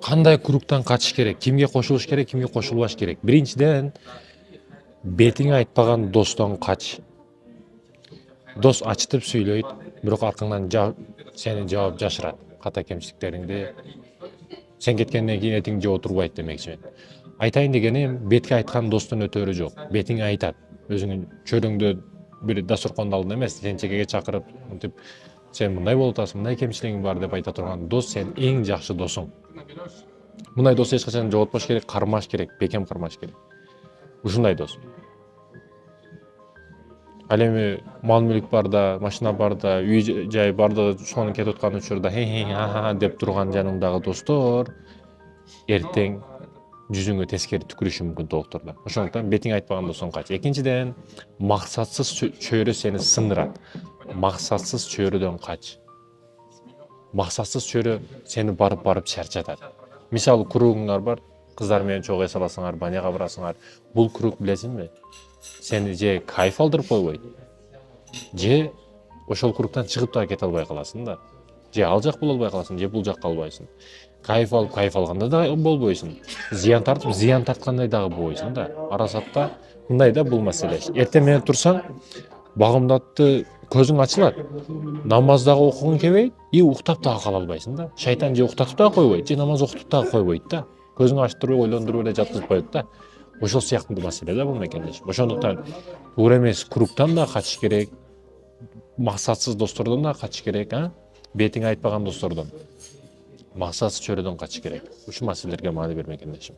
Кандай кругтан качыш керек, кимге кошулуш керек, кимге кошулбаш керек. Биринчиден, бетиңе айтпаган достон кач. Дос ачтып сүйлөйт, бирок аркаңдан сени жаап жашырат. Ката кемчиликтериңди сен кеткенден кийин этиң жеп отурбайт демекчи. Айтайын дегеним, бетке айткан достун өтөрү жок. Бетиңе айтат. Өзүңүн чөйрөңдө бир дасторкондун алдында эмес, сени чекеге чакырып, мынтип сен мындай болуп атасың, мындай кемчилигиң бар деп айта турган дос сенин эң жакшы досуң. Мындай дос эч качан жоготпош керек, кармаш керек, бекем кармаш керек. Ушундай дос. Ал эми мал мүлк барда, машина барда, үй жай барда сонун кетип аткан учурда ха деп турган жаныңдагы достор эртең жүзүңө тескери түкүрүшү мүмкүн толуктурда. Ошондуктан бетиңе айтпаган достон кач. Экинчиден, максатсыз чөйрө сени сындырат. Максатсыз чөйрөдөн кач. Максатсыз чөйрө сени барып чарчатат. Мисалы, кругуңар бар, кыздар менен чогуу эс аласыңар, баняга барасыңар. Бул круг билесиңби? Сени же кайф алдырып койбойт, же ошол кругтан чыгып да кете албай каласың да. Же ал жак боло албай каласың, же бул жакка албайсың. Кайф алганда да болбойсуң. Зыян тартып, зыян тарткандай дагы болбойсуң да. Арасатта мындай да бул маселе. Эртең менен турсаң, багымдатты көзүң ачылат. Намаз дагы окугуң келбейт, уктап дагы кала албайсың да. Шайтан же уктатып дагы койбойт, же намаз окутуп дагы койбойт да. Көзүңү ачтырып ойлондуруп эле жаткызып коет да. Ошол сыяктуу маселе да бул мекендешим. Ошондуктан туура эмес кругтан да качыш керек, максатсыз достордон да качыш керек, бетиңе айтпаган достордон, максатсыз чөйрөдөн качыш керек. Ушул маселелерге маани бермек эмесмин.